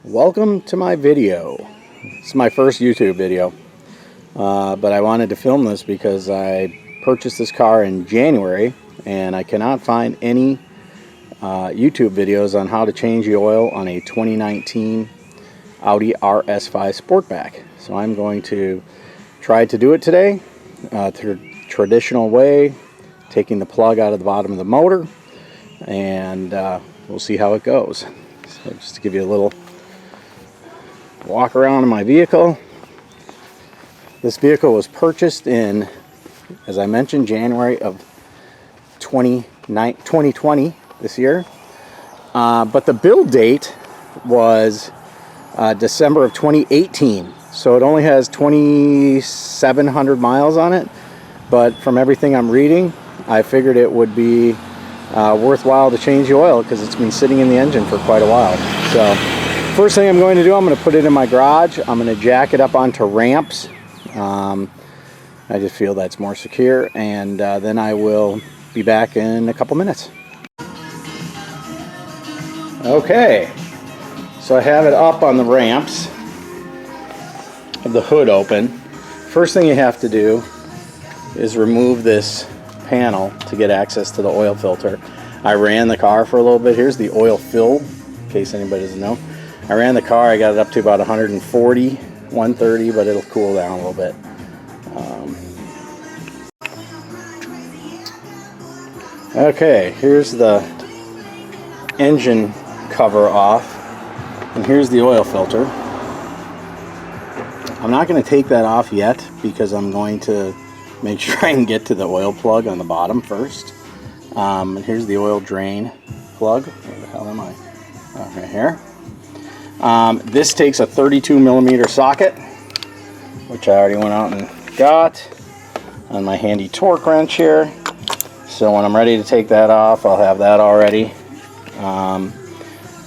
Welcome to my video. It's my first YouTube video, but I wanted to film this because I purchased this car in January and I cannot find any YouTube videos on how to change the oil on a 2019 Audi RS5 Sportback. So I'm going to try to do it today the traditional way, taking the plug out of the bottom of the motor, and we'll see how it goes. So just to give you a little walk around in my vehicle. This vehicle was purchased in, as I mentioned, January of 2020 this year, but the build date was December of 2018, so it only has 2,700 miles on it, but from everything I'm reading, I figured it would be worthwhile to change the oil because it's been sitting in the engine for quite a while. So first thing I'm going to do, I'm going to put it in my garage. I'm going to jack it up onto ramps. I just feel that's more secure, and then I will be back in a couple minutes. Okay, so I have it up on the ramps, have the hood open. First thing you have to do is remove this panel to get access to the oil filter. I ran the car for a little bit. Here's the oil fill, in case anybody doesn't know. I ran the car, I got it up to about 140, 130, but it'll cool down a little bit. Okay, here's the engine cover off, and here's the oil filter. I'm not going to take that off yet because I'm going to make sure I can get to the oil plug on the bottom first. And here's the oil drain plug. Where the hell am I? Oh, right here. This takes a 32 millimeter socket, which I already went out and got on my handy torque wrench here. So when I'm ready to take that off, I'll have that already,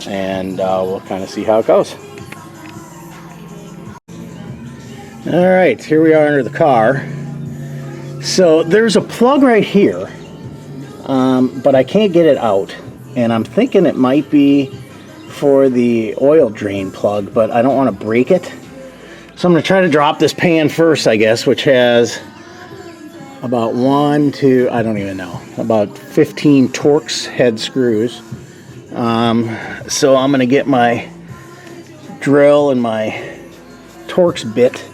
and we'll kind of see how it goes. Alright, here we are under the car. So there's a plug right here, but I can't get it out, and I'm thinking it might be for the oil drain plug, but I don't want to break it. So I'm going to try to drop this pan first, I guess, which has about about 15 Torx head screws. So I'm going to get my drill and my Torx bit.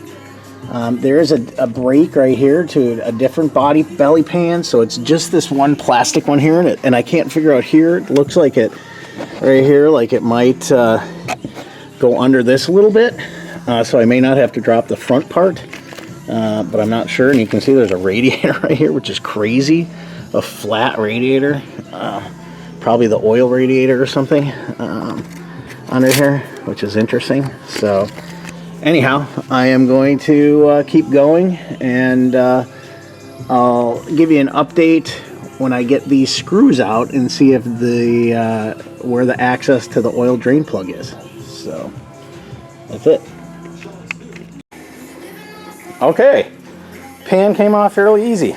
There is a break right here to a different belly pan, so it's just this one plastic one here, and I can't figure out here. It looks like it right here, like it might go under this a little bit, so I may not have to drop the front part, but I'm not sure. And you can see there's a radiator right here, which is crazy, a flat radiator, probably the oil radiator or something under here, which is interesting. So anyhow, I am going to keep going, and I'll give you an update when I get these screws out and see if where the access to the oil drain plug is. So that's it. Okay, pan came off fairly easy.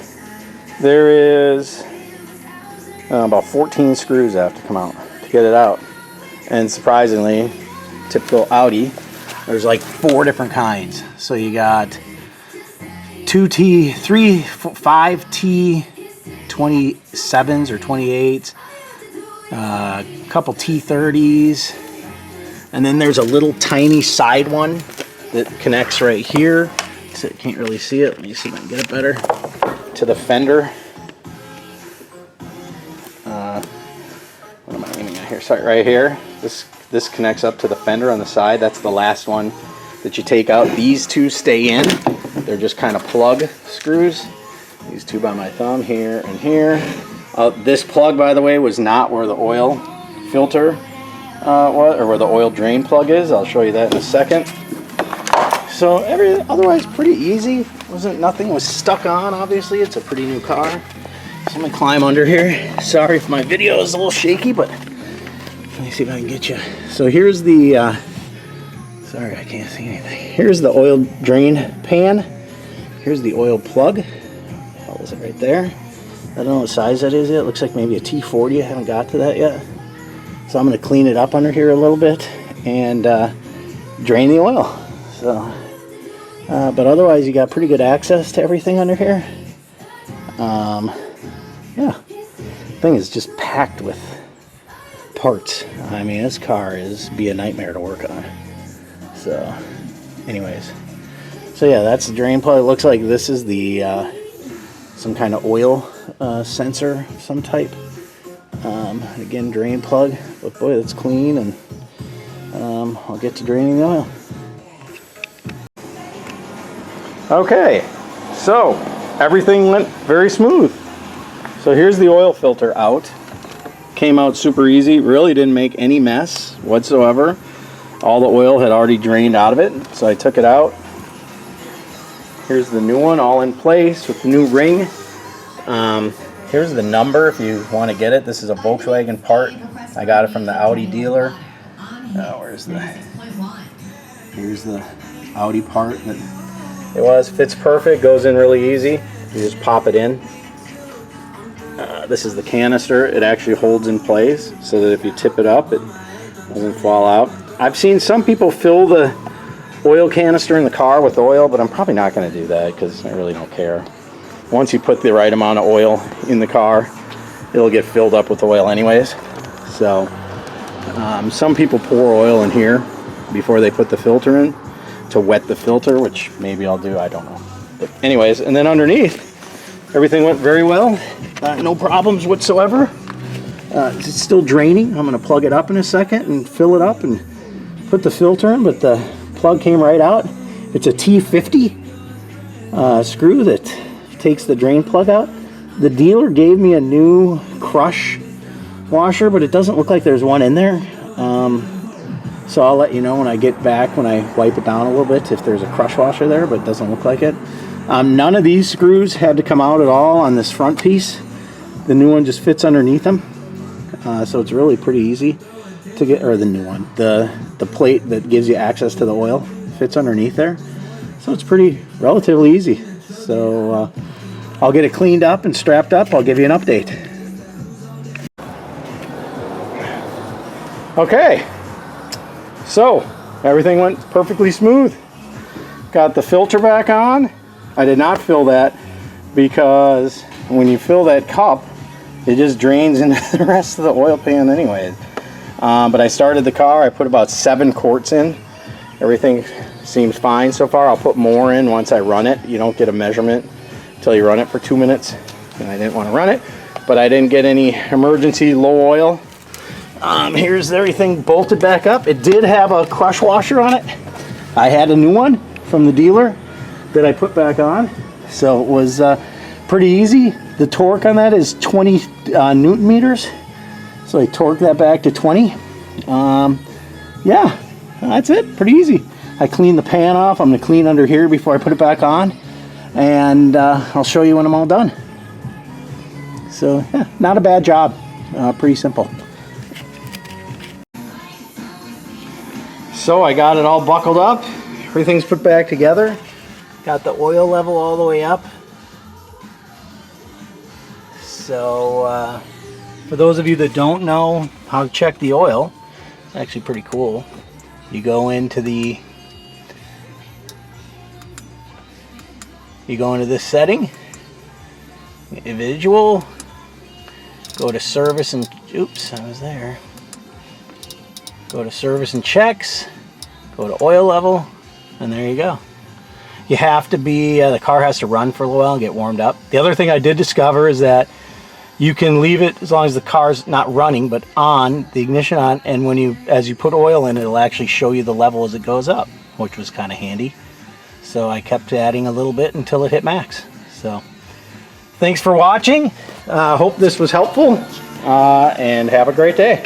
There is about 14 screws that have to come out to get it out, and surprisingly, typical Audi, there's like 4 different kinds. So you got 5 T27s or 28s, a couple T30s, and then there's a little tiny side one that connects right here. So you can't really see it. Let me see if I can get it better. To the fender. What am I aiming at here? Sorry, right here. This connects up to the fender on the side. That's the last one that you take out. These two stay in. They're just kind of plug screws. These two by my thumb, here and here. This plug, by the way, was not where the oil filter was, or where the oil drain plug is. I'll show you that in a second. So otherwise pretty easy. Nothing was stuck on. Obviously, it's a pretty new car. So I'm gonna climb under here. Sorry if my video is a little shaky, but let me see if I can get you. So here's the, sorry I can't see anything. Here's the oil drain pan. Here's the oil plug. How is it right there? I don't know what size that is yet. It looks like maybe a T40. I haven't got to that yet. So I'm going to clean it up under here a little bit and drain the oil. So, but otherwise you got pretty good access to everything under here. Yeah, thing is just packed with parts. I mean, this car be a nightmare to work on. So, anyways, so yeah, that's the drain plug. It looks like this is the some kind of oil sensor of some type. Again, drain plug, but boy, that's clean, and I'll get to draining the oil. Okay, so everything went very smooth. So here's the oil filter out. Came out super easy, really didn't make any mess whatsoever. All the oil had already drained out of it, so I took it out. Here's the new one, all in place with the new ring. Here's the number if you want to get it. This is a Volkswagen part. I got it from the Audi dealer. Here's the Audi part that it fits perfect, goes in really easy. You just pop it in. This is the canister. It actually holds in place so that if you tip it up, it doesn't fall out. I've seen some people fill the oil canister in the car with oil, but I'm probably not going to do that because I really don't care. Once you put the right amount of oil in the car, it'll get filled up with oil anyways. So some people pour oil in here before they put the filter in to wet the filter, which maybe I'll do, I don't know. But anyways, and then underneath, everything went very well. No problems whatsoever. It's still draining. I'm going to plug it up in a second and fill it up and put the filter in, but the plug came right out. It's a T50 screw that takes the drain plug out. The dealer gave me a new crush washer, but it doesn't look like there's one in there. So I'll let you know when I get back, when I wipe it down a little bit, if there's a crush washer there, but it doesn't look like it. None of these screws had to come out at all on this front piece. The new one just fits underneath them. So it's really pretty easy to get, or the new one, the plate that gives you access to the oil fits underneath there. So it's relatively easy. So I'll get it cleaned up and strapped up. I'll give you an update. Okay, so everything went perfectly smooth. Got the filter back on. I did not fill that because when you fill that cup, it just drains into the rest of the oil pan anyway. But I started the car. I put about 7 quarts in. Everything seems fine so far. I'll put more in once I run it. You don't get a measurement until you run it for 2 minutes. And I didn't want to run it, but I didn't get any emergency low oil. Here's everything bolted back up. It did have a crush washer on it. I had a new one from the dealer that I put back on. So it was pretty easy. The torque on that is 20 Newton meters. So I torqued that back to 20. Yeah, that's it. Pretty easy. I cleaned the pan off. I'm going to clean under here before I put it back on. And I'll show you when I'm all done. So, yeah, not a bad job. Pretty simple. So I got it all buckled up. Everything's put back together. Got the oil level all the way up. So for those of you that don't know how to check the oil, it's actually pretty cool. You go into this setting, individual, go to service and, oops, I was there. Go to service and checks, go to oil level, and there you go. You have to be, the car has to run for a little while and get warmed up. The other thing I did discover is that you can leave it as long as the car's not running, but on, the ignition on, and as you put oil in, it'll actually show you the level as it goes up, which was kind of handy. So I kept adding a little bit until it hit max. So thanks for watching. Hope this was helpful, and have a great day.